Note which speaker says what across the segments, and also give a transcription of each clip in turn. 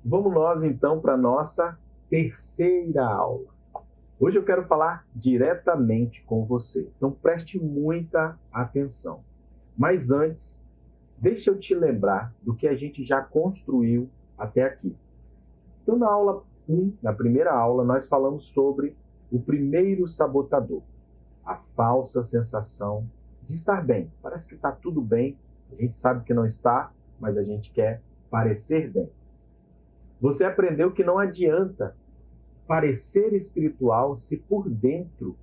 Speaker 1: Vamos nós então para a nossa terceira aula. Hoje eu quero falar diretamente com você, então preste muita atenção. Mas antes, deixa eu te lembrar do que a gente já construiu até aqui. Então na aula 1, na primeira aula, nós falamos sobre o primeiro sabotador, a falsa sensação de estar bem. Parece que está tudo bem, a gente sabe que não está, mas a gente quer parecer bem. Você aprendeu que não adianta parecer espiritual se por dentro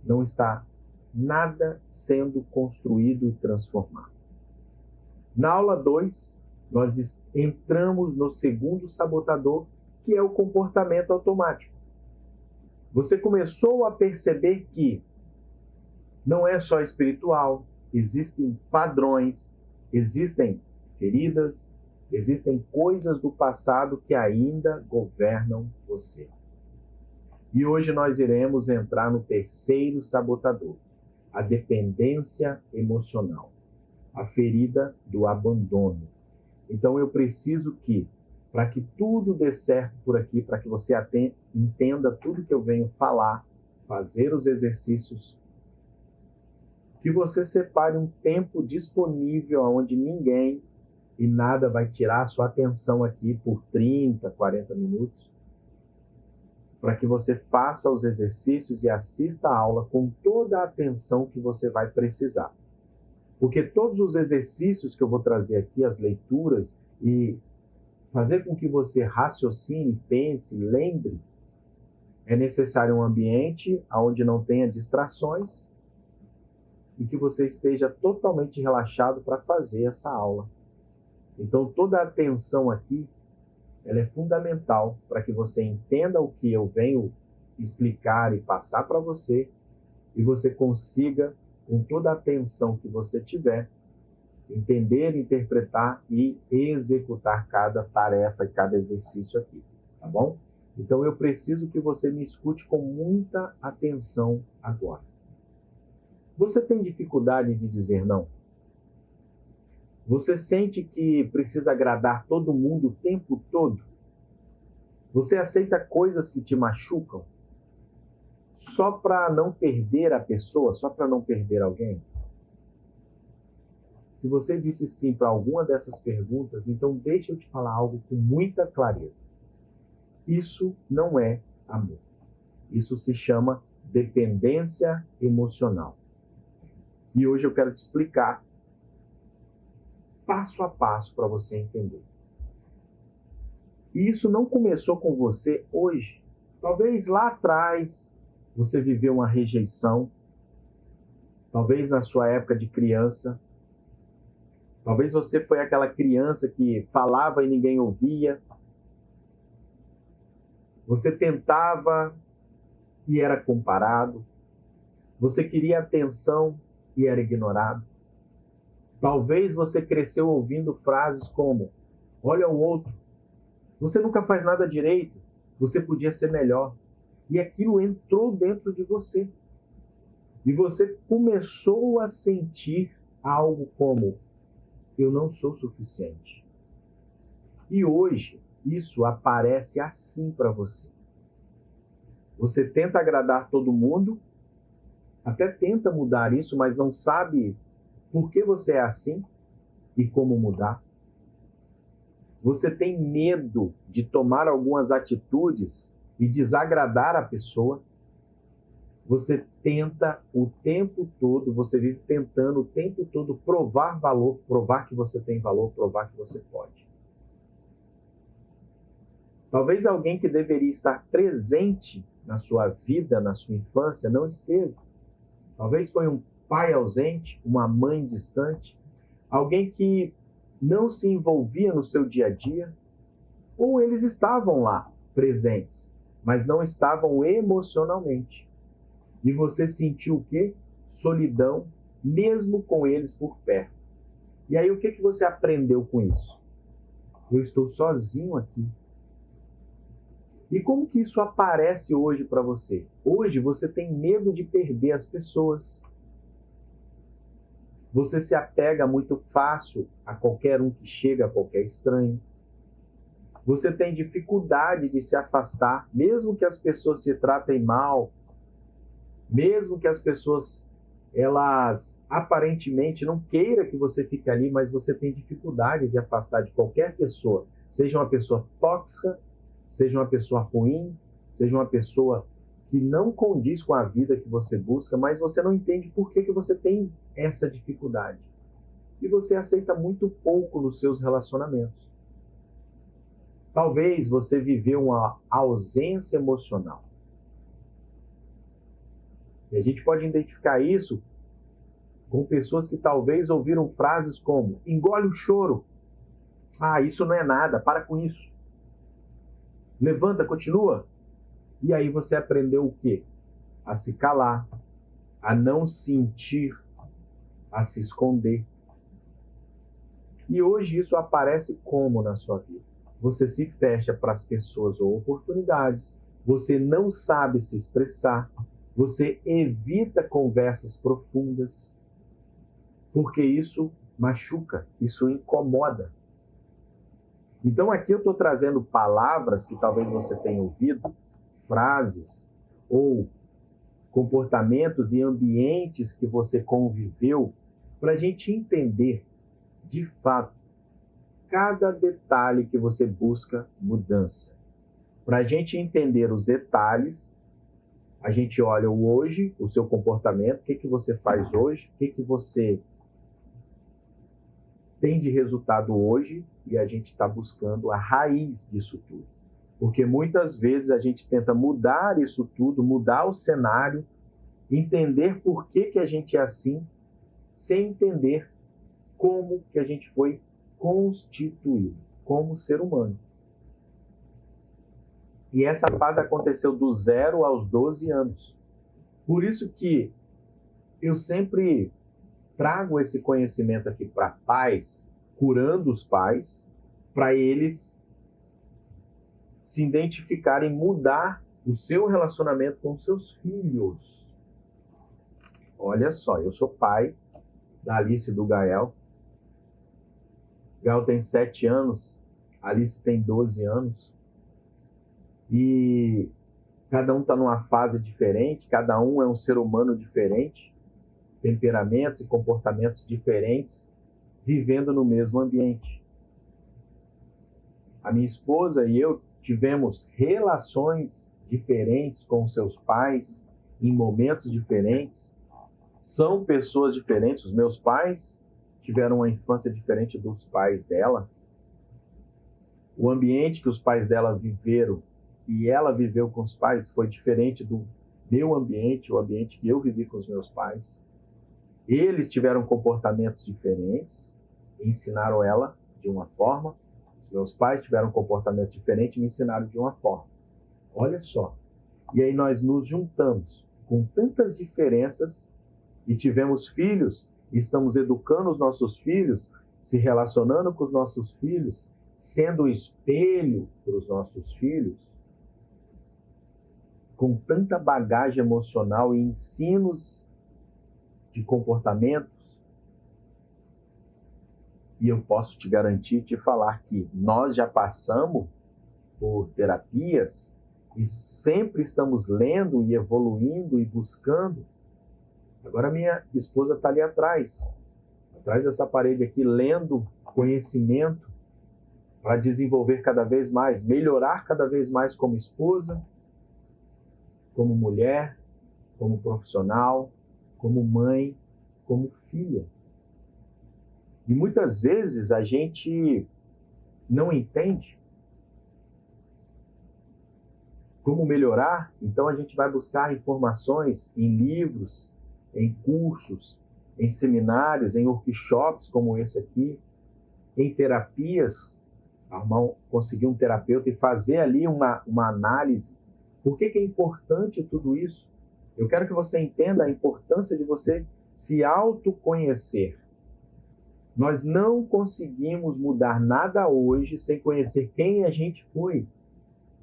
Speaker 1: não está nada sendo construído e transformado. Na aula 2, nós entramos no segundo sabotador, que é o comportamento automático. Você começou a perceber que não é só espiritual, existem padrões, existem feridas, existem coisas do passado que ainda governam você. E hoje nós iremos entrar no terceiro sabotador, a dependência emocional, a ferida do abandono. Então eu preciso que, para que tudo dê certo por aqui, para que você entenda tudo que eu venho falar, fazer os exercícios, que você separe um tempo disponível onde ninguém e nada vai tirar a sua atenção aqui por 30, 40 minutos, para que você faça os exercícios e assista a aula com toda a atenção que você vai precisar. Porque todos os exercícios que eu vou trazer aqui, as leituras, e fazer com que você raciocine, pense, lembre, é necessário um ambiente onde não tenha distrações e que você esteja totalmente relaxado para fazer essa aula. Então, toda a atenção aqui, ela é fundamental para que você entenda o que eu venho explicar e passar para você e você consiga, com toda a atenção que você tiver, entender, interpretar e executar cada tarefa e cada exercício aqui, tá bom? Então, eu preciso que você me escute com muita atenção agora. Você tem dificuldade de dizer não? Você sente que precisa agradar todo mundo o tempo todo? Você aceita coisas que te machucam só para não perder a pessoa, só para não perder alguém? Se você disse sim para alguma dessas perguntas, então deixa eu te falar algo com muita clareza. Isso não é amor. Isso se chama dependência emocional. E hoje eu quero te explicar passo a passo para você entender. E isso não começou com você hoje. Talvez lá atrás você viveu uma rejeição. Talvez na sua época de criança. Talvez você foi aquela criança que falava e ninguém ouvia. Você tentava e era comparado. Você queria atenção e era ignorado. Talvez você cresceu ouvindo frases como: olha o outro, você nunca faz nada direito, você podia ser melhor. E aquilo entrou dentro de você. E você começou a sentir algo como: eu não sou suficiente. E hoje, isso aparece assim para você. Você tenta agradar todo mundo, até tenta mudar isso, mas não sabe por que você é assim e como mudar. Você tem medo de tomar algumas atitudes e desagradar a pessoa. Você tenta o tempo todo, você vive tentando o tempo todo provar valor, provar que você tem valor, provar que você pode. Talvez alguém que deveria estar presente na sua vida, na sua infância, não esteve. Talvez foi um pai ausente, uma mãe distante, alguém que não se envolvia no seu dia a dia, ou eles estavam lá, presentes, mas não estavam emocionalmente. E você sentiu o quê? Solidão, mesmo com eles por perto. E aí o que você aprendeu com isso? Eu estou sozinho aqui. E como que isso aparece hoje para você? Hoje você tem medo de perder as pessoas. Você se apega muito fácil a qualquer um que chega, a qualquer estranho. Você tem dificuldade de se afastar, mesmo que as pessoas te tratem mal, mesmo que as pessoas, elas aparentemente não queiram que você fique ali, mas você tem dificuldade de afastar de qualquer pessoa, seja uma pessoa tóxica, seja uma pessoa ruim, seja uma pessoa que não condiz com a vida que você busca, mas você não entende por que você tem essa dificuldade. E você aceita muito pouco nos seus relacionamentos. Talvez você viveu uma ausência emocional. E a gente pode identificar isso com pessoas que talvez ouviram frases como: engole o choro. Ah, isso não é nada, para com isso. Levanta, continua. E aí você aprendeu o quê? A se calar, a não sentir, a se esconder. E hoje isso aparece como na sua vida? Você se fecha para as pessoas ou oportunidades, você não sabe se expressar, você evita conversas profundas, porque isso machuca, isso incomoda. Então aqui eu estou trazendo palavras que talvez você tenha ouvido, frases ou comportamentos e ambientes que você conviveu, para a gente entender, de fato, cada detalhe que você busca mudança. Para a gente entender os detalhes, a gente olha o hoje, o seu comportamento, o que você faz hoje, o que você tem de resultado hoje, e a gente está buscando a raiz disso tudo. Porque muitas vezes a gente tenta mudar isso tudo, mudar o cenário, entender por que a gente é assim, sem entender como que a gente foi constituído como ser humano. E essa fase aconteceu do 0 aos 12 anos. Por isso que eu sempre trago esse conhecimento aqui para pais, curando os pais, para eles se identificarem, mudar o seu relacionamento com seus filhos. Olha só, eu sou pai da Alice e do Gael. Gael tem 7 anos, Alice tem 12 anos. E cada um está numa fase diferente, cada um é um ser humano diferente, temperamentos e comportamentos diferentes, vivendo no mesmo ambiente. A minha esposa e eu tivemos relações diferentes com seus pais, em momentos diferentes. São pessoas diferentes. Os meus pais tiveram uma infância diferente dos pais dela. O ambiente que os pais dela viveram e ela viveu com os pais foi diferente do meu ambiente, o ambiente que eu vivi com os meus pais. Eles tiveram comportamentos diferentes, ensinaram ela de uma forma. Os meus pais tiveram comportamento diferente e me ensinaram de uma forma. Olha só. E aí nós nos juntamos com tantas diferenças e tivemos filhos, e estamos educando os nossos filhos, se relacionando com os nossos filhos, sendo espelho para os nossos filhos, com tanta bagagem emocional e ensinos de comportamentos. E eu posso te garantir, te falar que nós já passamos por terapias e sempre estamos lendo e evoluindo e buscando. Agora minha esposa está ali atrás dessa parede aqui, lendo conhecimento para desenvolver cada vez mais, melhorar cada vez mais como esposa, como mulher, como profissional, como mãe, como filha. E muitas vezes a gente não entende como melhorar, então a gente vai buscar informações em livros, em cursos, em seminários, em workshops como esse aqui, em terapias, conseguir um terapeuta e fazer ali uma análise. Por que é importante tudo isso? Eu quero que você entenda a importância de você se autoconhecer. Nós não conseguimos mudar nada hoje sem conhecer quem a gente foi,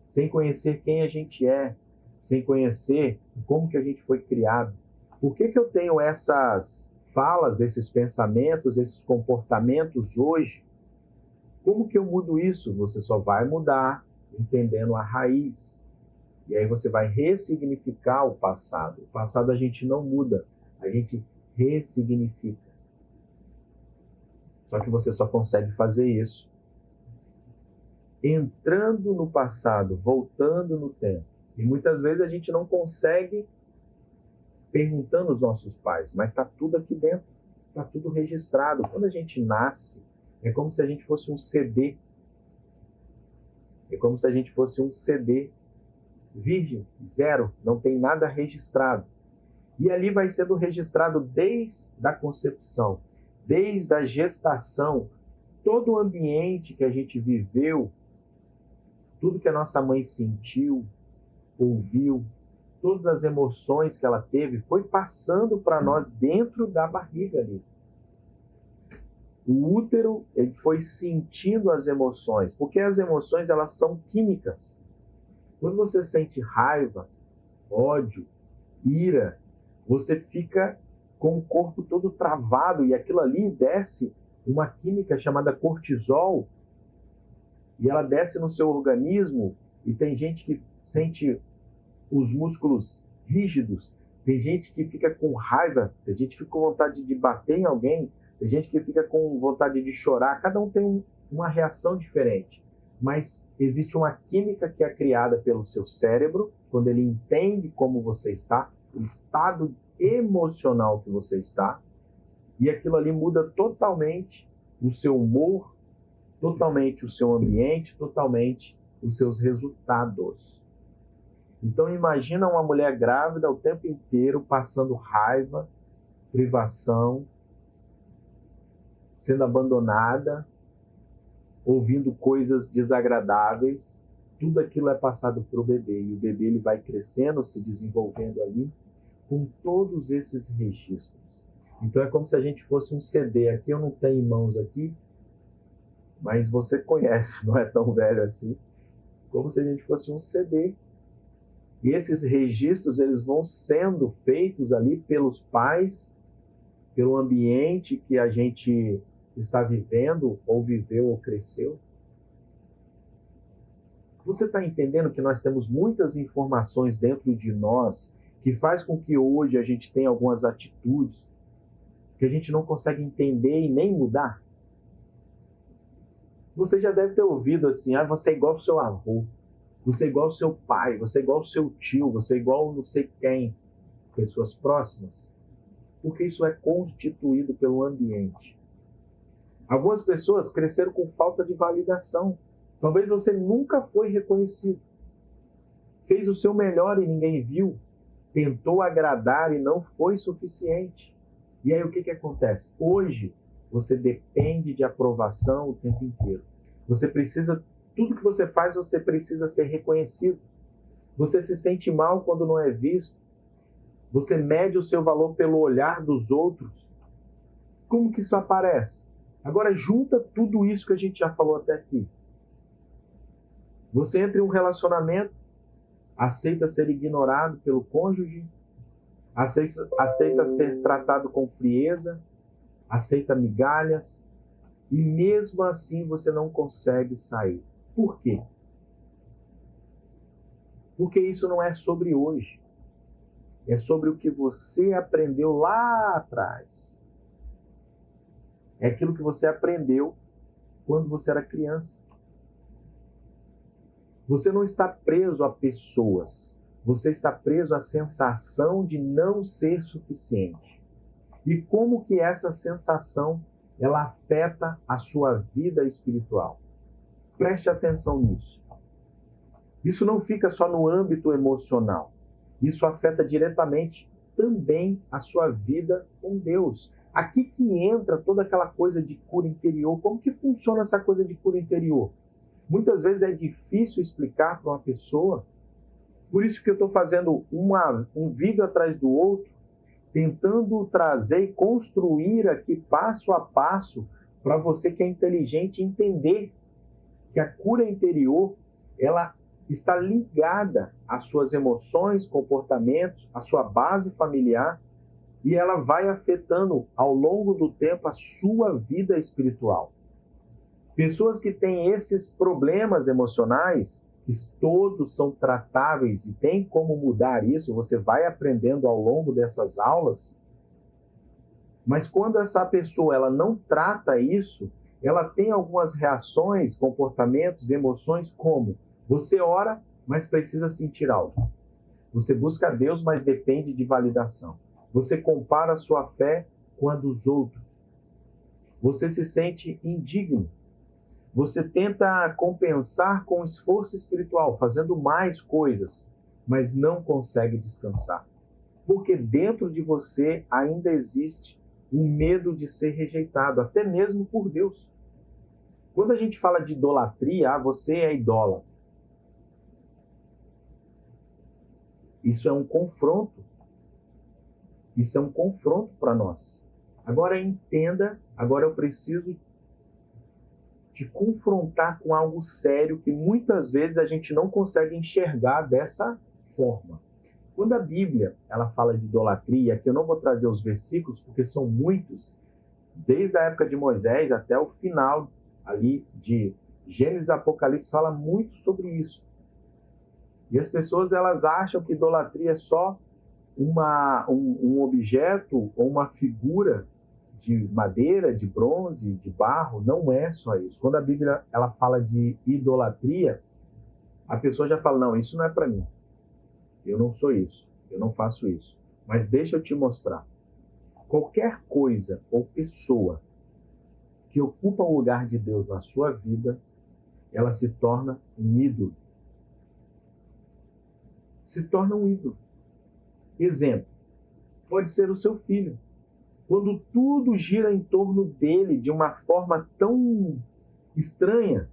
Speaker 1: sem conhecer quem a gente é, sem conhecer como que a gente foi criado. Por que eu tenho essas falas, esses pensamentos, esses comportamentos hoje? Como que eu mudo isso? Você só vai mudar entendendo a raiz. E aí você vai ressignificar o passado. O passado a gente não muda, a gente ressignifica. Só que você só consegue fazer isso entrando no passado, voltando no tempo. E muitas vezes a gente não consegue perguntando aos nossos pais, mas está tudo aqui dentro, está tudo registrado. Quando a gente nasce, é como se a gente fosse um CD. É como se a gente fosse um CD virgem, zero, não tem nada registrado. E ali vai sendo registrado desde a concepção, desde a gestação, todo o ambiente que a gente viveu, tudo que a nossa mãe sentiu, ouviu, todas as emoções que ela teve, foi passando para nós dentro da barriga ali. O útero, ele foi sentindo as emoções, porque as emoções, elas são químicas. Quando você sente raiva, ódio, ira, você fica com o corpo todo travado e aquilo ali desce uma química chamada cortisol e ela desce no seu organismo e tem gente que sente os músculos rígidos, tem gente que fica com raiva, tem gente que fica com vontade de bater em alguém, tem gente que fica com vontade de chorar, cada um tem uma reação diferente. Mas existe uma química que é criada pelo seu cérebro, quando ele entende como você está, o estado emocional que você está, e aquilo ali muda totalmente o seu humor, totalmente o seu ambiente, totalmente os seus resultados. Então imagina uma mulher grávida o tempo inteiro passando raiva, privação, sendo abandonada, ouvindo coisas desagradáveis, tudo aquilo é passado para o bebê, e o bebê ele vai crescendo, se desenvolvendo ali, com todos esses registros. Então é como se a gente fosse um CD, aqui eu não tenho em mãos aqui, mas você conhece, não é tão velho assim, como se a gente fosse um CD. E esses registros, eles vão sendo feitos ali pelos pais, pelo ambiente que a gente está vivendo, ou viveu, ou cresceu. Você está entendendo que nós temos muitas informações dentro de nós que faz com que hoje a gente tenha algumas atitudes que a gente não consegue entender e nem mudar? Você já deve ter ouvido assim, você é igual ao seu avô, você é igual ao seu pai, você é igual ao seu tio, você é igual a não sei quem, pessoas próximas. Porque isso é constituído pelo ambiente. Algumas pessoas cresceram com falta de validação. Talvez você nunca foi reconhecido. Fez o seu melhor e ninguém viu. Tentou agradar e não foi suficiente. E aí o que acontece? Hoje você depende de aprovação o tempo inteiro. Você precisa, tudo que você faz, você precisa ser reconhecido. Você se sente mal quando não é visto. Você mede o seu valor pelo olhar dos outros. Como que isso aparece? Agora junta tudo isso que a gente já falou até aqui. Você entra em um relacionamento, aceita ser ignorado pelo cônjuge, aceita ser tratado com frieza, aceita migalhas, e mesmo assim você não consegue sair. Por quê? Porque isso não é sobre hoje. É sobre o que você aprendeu lá atrás. É aquilo que você aprendeu quando você era criança. Você não está preso a pessoas. Você está preso à sensação de não ser suficiente. E como que essa sensação ela afeta a sua vida espiritual? Preste atenção nisso. Isso não fica só no âmbito emocional. Isso afeta diretamente também a sua vida com Deus. Aqui que entra toda aquela coisa de cura interior. Como que funciona essa coisa de cura interior? Muitas vezes é difícil explicar para uma pessoa. Por isso que eu estou fazendo um vídeo atrás do outro, tentando trazer e construir aqui passo a passo para você que é inteligente entender que a cura interior ela está ligada às suas emoções, comportamentos, à sua base familiar, e ela vai afetando ao longo do tempo a sua vida espiritual. Pessoas que têm esses problemas emocionais, que todos são tratáveis e tem como mudar isso, você vai aprendendo ao longo dessas aulas. Mas quando essa pessoa ela não trata isso, ela tem algumas reações, comportamentos, emoções, como você ora, mas precisa sentir algo. Você busca a Deus, mas depende de validação. Você compara a sua fé com a dos outros. Você se sente indigno. Você tenta compensar com esforço espiritual, fazendo mais coisas, mas não consegue descansar. Porque dentro de você ainda existe o medo de ser rejeitado, até mesmo por Deus. Quando a gente fala de idolatria, você é idólatra. Isso é um confronto. Isso é um confronto para nós. Agora entenda, agora eu preciso te confrontar com algo sério que muitas vezes a gente não consegue enxergar dessa forma. Quando a Bíblia ela fala de idolatria, aqui eu não vou trazer os versículos porque são muitos, desde a época de Moisés até o final ali de Gênesis e Apocalipse fala muito sobre isso. E as pessoas elas acham que idolatria é só um objeto ou uma figura de madeira, de bronze, de barro. Não é só isso. Quando a Bíblia ela fala de idolatria, a pessoa já fala, não, isso não é para mim. Eu não sou isso. Eu não faço isso. Mas deixa eu te mostrar. Qualquer coisa ou pessoa que ocupa o lugar de Deus na sua vida, ela se torna um ídolo. Se torna um ídolo. Exemplo, pode ser o seu filho. Quando tudo gira em torno dele de uma forma tão estranha,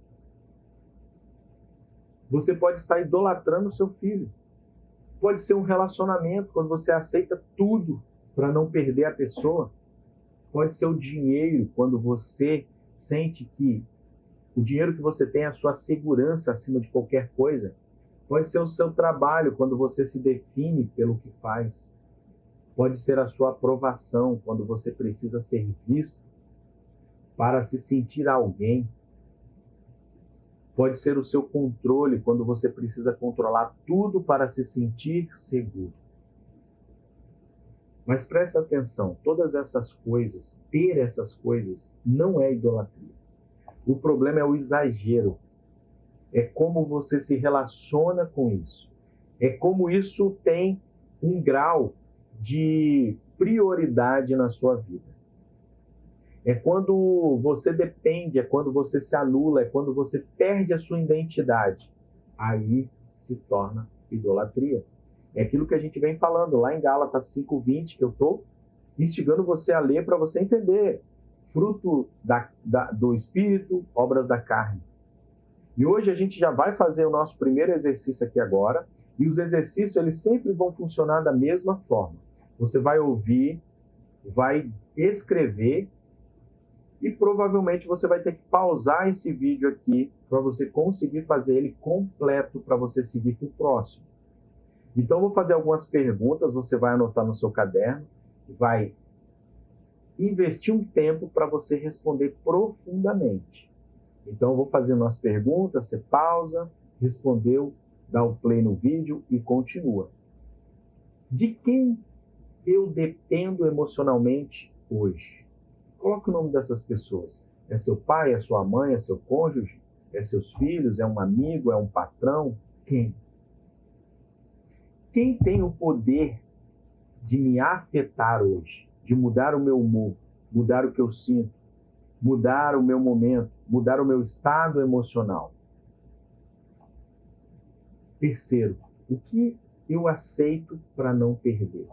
Speaker 1: você pode estar idolatrando o seu filho. Pode ser um relacionamento, quando você aceita tudo para não perder a pessoa. Pode ser o dinheiro, quando você sente que o dinheiro que você tem é a sua segurança acima de qualquer coisa. Pode ser o seu trabalho, quando você se define pelo que faz. Pode ser a sua aprovação, quando você precisa ser visto para se sentir alguém. Pode ser o seu controle, quando você precisa controlar tudo para se sentir seguro. Mas presta atenção, todas essas coisas, ter essas coisas, não é idolatria. O problema é o exagero. É como você se relaciona com isso. É como isso tem um grau de prioridade na sua vida. É quando você depende, é quando você se anula, é quando você perde a sua identidade. Aí se torna idolatria. É aquilo que a gente vem falando lá em Gálatas 5:20, que eu estou instigando você a ler para você entender. Fruto do Espírito, obras da carne. E hoje a gente já vai fazer o nosso primeiro exercício aqui agora. E os exercícios, eles sempre vão funcionar da mesma forma. Você vai ouvir, vai escrever e provavelmente você vai ter que pausar esse vídeo aqui para você conseguir fazer ele completo para você seguir para o próximo. Então, eu vou fazer algumas perguntas, você vai anotar no seu caderno, vai investir um tempo para você responder profundamente. Então, eu vou fazer umas perguntas, você pausa, respondeu, dá o play no vídeo e continua. De quem eu dependo emocionalmente hoje? Coloque o nome dessas pessoas. É seu pai, é sua mãe, é seu cônjuge, é seus filhos, é um amigo, é um patrão? Quem? Quem tem o poder de me afetar hoje, de mudar o meu humor, mudar o que eu sinto, mudar o meu momento, mudar o meu estado emocional? Terceiro, o que eu aceito para não perder?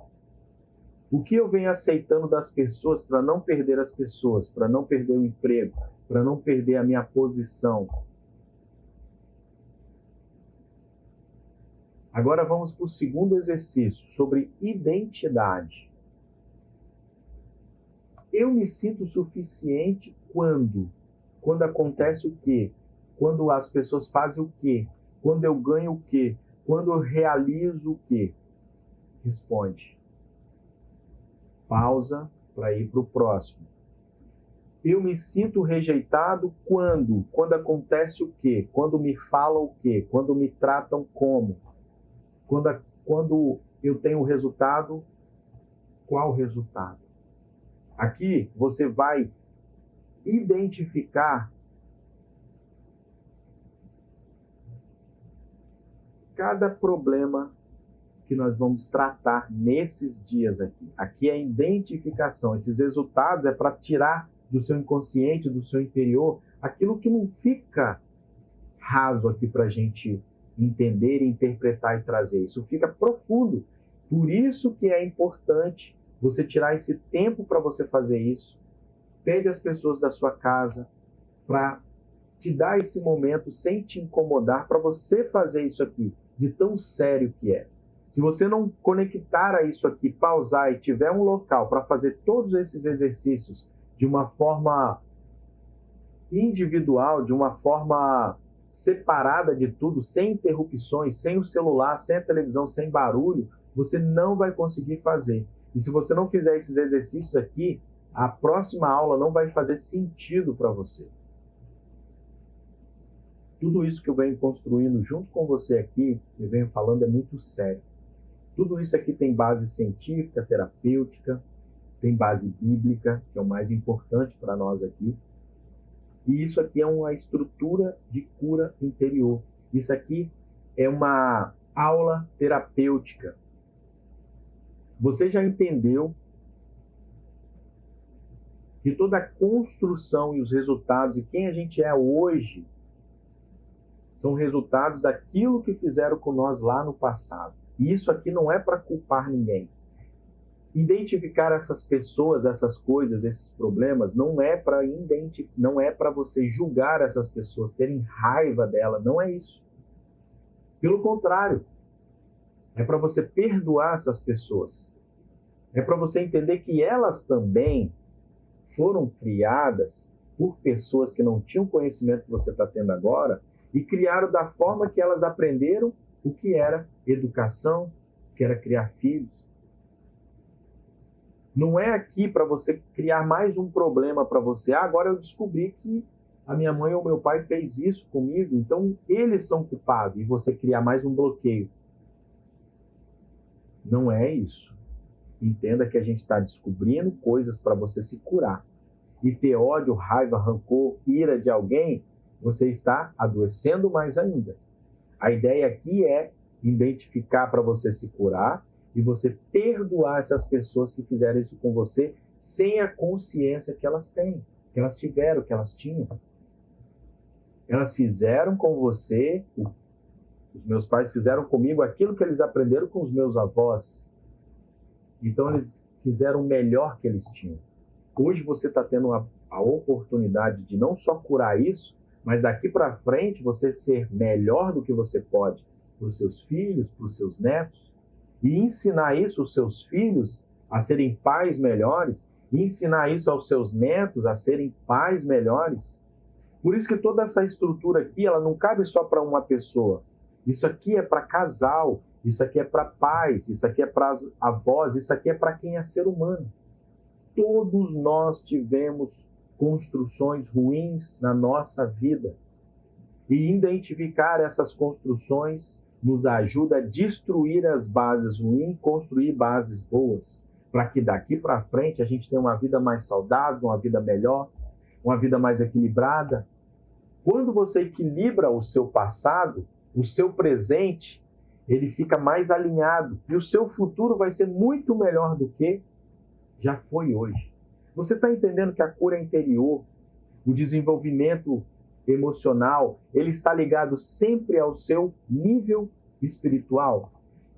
Speaker 1: O que eu venho aceitando das pessoas para não perder as pessoas, para não perder o emprego, para não perder a minha posição? Agora vamos para o segundo exercício, sobre identidade. Eu me sinto suficiente quando? Quando acontece o quê? Quando as pessoas fazem o quê? Quando eu ganho o quê? Quando eu realizo o quê? Responde. Pausa para ir para o próximo. Eu me sinto rejeitado quando? Quando acontece o quê? Quando me falam o quê? Quando me tratam como? Quando eu tenho o resultado, qual resultado? Aqui você vai identificar cada problema que nós vamos tratar nesses dias aqui. Aqui é a identificação. Esses resultados é para tirar do seu inconsciente, do seu interior, aquilo que não fica raso aqui para a gente entender, interpretar e trazer. Isso fica profundo. Por isso que é importante você tirar esse tempo para você fazer isso. Pede às pessoas da sua casa para te dar esse momento sem te incomodar, para você fazer isso aqui, de tão sério que é. Se você não conectar a isso aqui, pausar e tiver um local para fazer todos esses exercícios de uma forma individual, de uma forma separada de tudo, sem interrupções, sem o celular, sem a televisão, sem barulho, você não vai conseguir fazer. E se você não fizer esses exercícios aqui, a próxima aula não vai fazer sentido para você. Tudo isso que eu venho construindo junto com você aqui, eu venho falando, é muito sério. Tudo isso aqui tem base científica, terapêutica, tem base bíblica, que é o mais importante para nós aqui. E isso aqui é uma estrutura de cura interior. Isso aqui é uma aula terapêutica. Você já entendeu que toda a construção e os resultados e quem a gente é hoje são resultados daquilo que fizeram com nós lá no passado. E isso aqui não é para culpar ninguém. Identificar essas pessoas, essas coisas, esses problemas, não é para você julgar essas pessoas, terem raiva dela, não é isso. Pelo contrário, é para você perdoar essas pessoas. É para você entender que elas também foram criadas por pessoas que não tinham o conhecimento que você está tendo agora e criaram da forma que elas aprenderam o que era educação, o que era criar filhos. Não é aqui para você criar mais um problema para você. Ah, agora eu descobri que a minha mãe ou meu pai fez isso comigo, então eles são culpados, e você criar mais um bloqueio. Não é isso. Entenda que a gente está descobrindo coisas para você se curar. E ter ódio, raiva, rancor, ira de alguém, você está adoecendo mais ainda. A ideia aqui é identificar para você se curar e você perdoar essas pessoas que fizeram isso com você sem a consciência que elas têm, que elas tiveram, que elas tinham. Elas fizeram com você, os meus pais fizeram comigo aquilo que eles aprenderam com os meus avós. Então eles fizeram o melhor que eles tinham. Hoje você está tendo a oportunidade de não só curar isso, mas daqui para frente você ser melhor do que você pode para os seus filhos, para os seus netos, e ensinar isso aos seus filhos a serem pais melhores, e ensinar isso aos seus netos a serem pais melhores. Por isso que toda essa estrutura aqui, ela não cabe só para uma pessoa. Isso aqui é para casal, isso aqui é para pais, isso aqui é para avós, isso aqui é para quem é ser humano. Todos nós tivemos construções ruins na nossa vida. E identificar essas construções nos ajuda a destruir as bases ruins, construir bases boas, para que daqui para frente a gente tenha uma vida mais saudável, uma vida melhor, uma vida mais equilibrada. Quando você equilibra o seu passado, o seu presente, ele fica mais alinhado e o seu futuro vai ser muito melhor do que já foi hoje. Você está entendendo que a cura interior, o desenvolvimento emocional, ele está ligado sempre ao seu nível espiritual?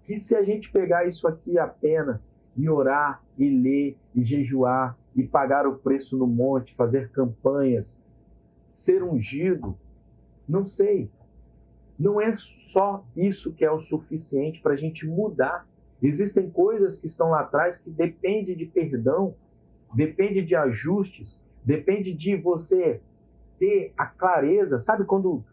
Speaker 1: Que se a gente pegar isso aqui apenas e orar, e ler, e jejuar, e pagar o preço no monte, fazer campanhas, ser ungido, não sei. Não é só isso que é o suficiente para a gente mudar. Existem coisas que estão lá atrás que dependem de perdão, depende de ajustes, depende de você ter a clareza. Sabe quando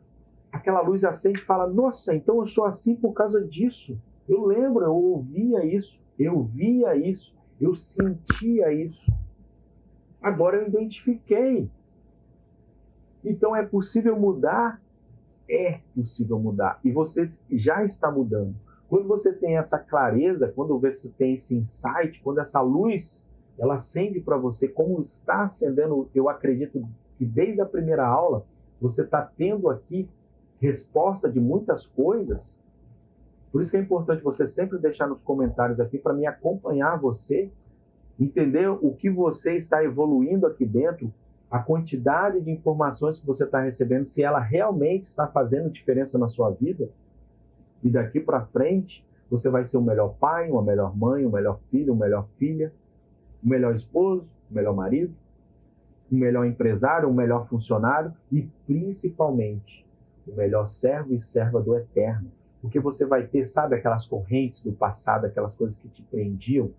Speaker 1: aquela luz acende e fala, nossa, então eu sou assim por causa disso. Eu lembro, eu ouvia isso, eu via isso, eu sentia isso. Agora eu identifiquei. Então é possível mudar? É possível mudar. E você já está mudando. Quando você tem essa clareza, quando você tem esse insight, quando essa luz ela acende para você, como está acendendo, eu acredito que desde a primeira aula, você está tendo aqui resposta de muitas coisas. Por isso que é importante você sempre deixar nos comentários aqui para me acompanhar você, entender o que você está evoluindo aqui dentro, a quantidade de informações que você está recebendo, se ela realmente está fazendo diferença na sua vida. E daqui para frente, você vai ser o melhor pai, uma melhor mãe, o melhor filho, uma melhor filha, o melhor esposo, o melhor marido, o melhor empresário, o melhor funcionário e, principalmente, o melhor servo e serva do Eterno. Porque você vai ter, sabe, aquelas correntes do passado, aquelas coisas que te prendiam,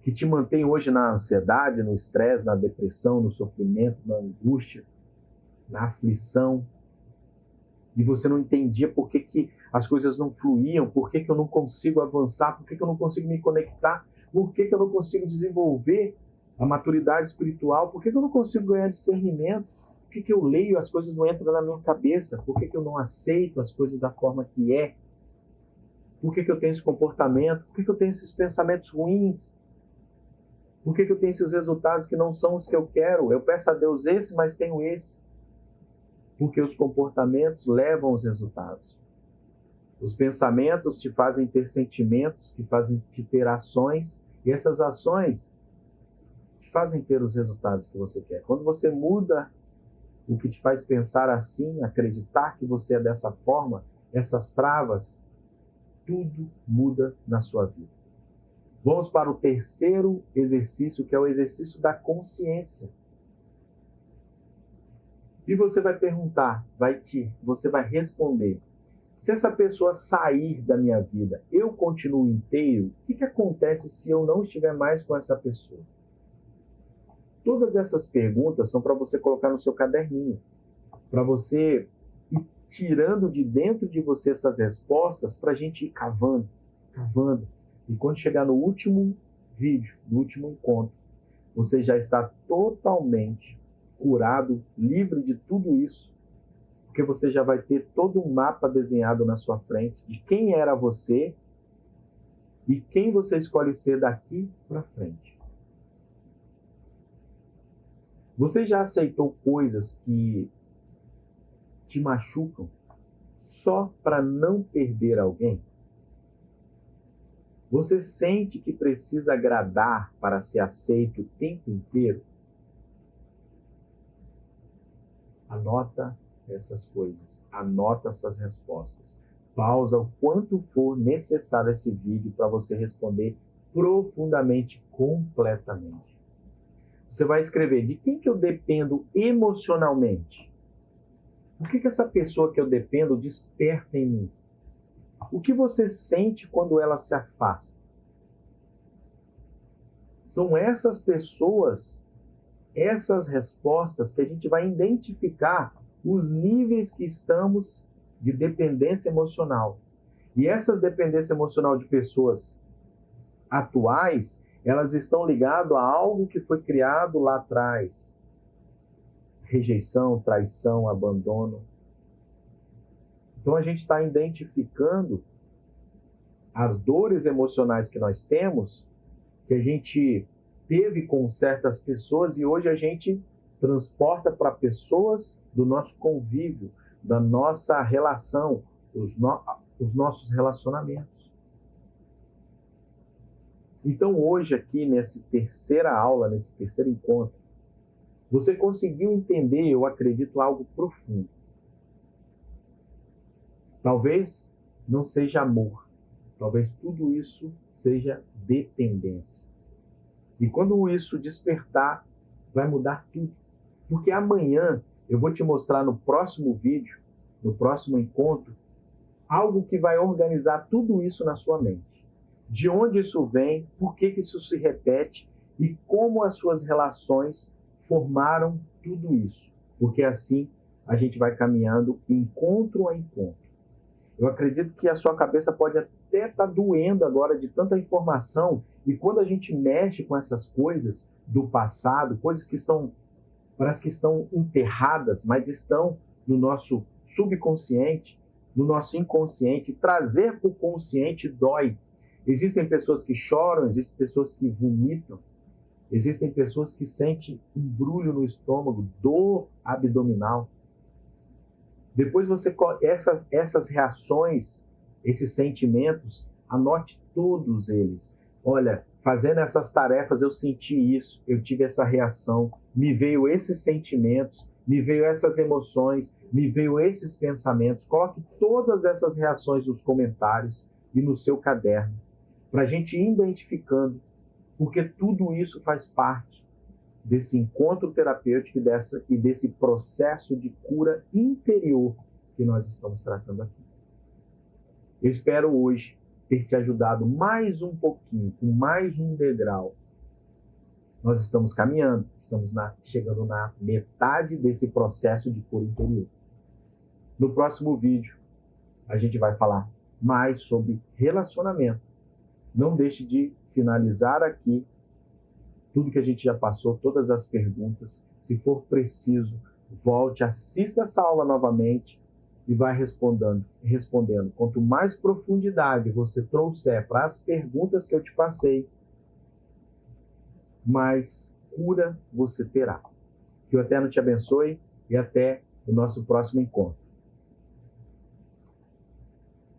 Speaker 1: que te mantém hoje na ansiedade, no estresse, na depressão, no sofrimento, na angústia, na aflição. E você não entendia por que as coisas não fluíam, por que eu não consigo avançar, por que eu não consigo me conectar, por que eu não consigo desenvolver a maturidade espiritual, por que eu não consigo ganhar discernimento, por que eu leio e as coisas não entram na minha cabeça, por que eu não aceito as coisas da forma que é, por que eu tenho esse comportamento, por que eu tenho esses pensamentos ruins, por que eu tenho esses resultados que não são os que eu quero? Eu peço a Deus esse, mas tenho esse. Porque os comportamentos levam os resultados. Os pensamentos te fazem ter sentimentos, te fazem te ter ações, e essas ações te fazem ter os resultados que você quer. Quando você muda o que te faz pensar assim, acreditar que você é dessa forma, essas travas, tudo muda na sua vida. Vamos para o terceiro exercício, que é o exercício da consciência. E você vai perguntar, você vai responder. Se essa pessoa sair da minha vida, eu continuo inteiro? O que acontece se eu não estiver mais com essa pessoa? Todas essas perguntas são para você colocar no seu caderninho, para você ir tirando de dentro de você essas respostas para a gente ir cavando. E quando chegar no último vídeo, no último encontro, você já está totalmente curado, livre de tudo isso, porque você já vai ter todo um mapa desenhado na sua frente de quem era você e quem você escolhe ser daqui para frente. Você já aceitou coisas que te machucam só para não perder alguém? Você sente que precisa agradar para ser aceito o tempo inteiro? Anota essas coisas, anota essas respostas. Pausa o quanto for necessário esse vídeo para você responder profundamente, completamente. Você vai escrever de quem que eu dependo emocionalmente? O que essa pessoa que eu dependo desperta em mim? O que você sente quando ela se afasta? São essas pessoas, essas respostas que a gente vai identificar os níveis que estamos de dependência emocional. E essas dependências emocional de pessoas atuais, elas estão ligadas a algo que foi criado lá atrás. Rejeição, traição, abandono. Então a gente está identificando as dores emocionais que nós temos, que a gente teve com certas pessoas e hoje a gente transporta para pessoas do nosso convívio, da nossa relação, os nossos relacionamentos. Então hoje aqui, nessa terceira aula, nesse terceiro encontro, você conseguiu entender, eu acredito, algo profundo. Talvez não seja amor, talvez tudo isso seja dependência. E quando isso despertar, vai mudar tudo. Porque amanhã eu vou te mostrar no próximo vídeo, no próximo encontro, algo que vai organizar tudo isso na sua mente. De onde isso vem, por que isso se repete e como as suas relações formaram tudo isso. Porque assim a gente vai caminhando encontro a encontro. Eu acredito que a sua cabeça pode até está doendo agora de tanta informação. E quando a gente mexe com essas coisas do passado, coisas que parece que estão enterradas, mas estão no nosso subconsciente, no nosso inconsciente, trazer para o consciente dói. Existem pessoas que choram, existem pessoas que vomitam, existem pessoas que sentem embrulho no estômago, dor abdominal. Depois essas reações, esses sentimentos, anote todos eles. Olha, fazendo essas tarefas eu senti isso, eu tive essa reação, me veio esses sentimentos, me veio essas emoções, me veio esses pensamentos. Coloque todas essas reações nos comentários e no seu caderno, para a gente ir identificando, porque tudo isso faz parte desse encontro terapêutico e desse processo de cura interior que nós estamos tratando aqui. Eu espero hoje ter te ajudado mais um pouquinho, com mais um degrau. Nós estamos caminhando, estamos chegando na metade desse processo de cura interior. No próximo vídeo, a gente vai falar mais sobre relacionamento. Não deixe de finalizar aqui tudo que a gente já passou, todas as perguntas. Se for preciso, volte, assista essa aula novamente e vai respondendo. Quanto mais profundidade você trouxer para as perguntas que eu te passei, mais cura você terá. Que o Eterno te abençoe e até o nosso próximo encontro.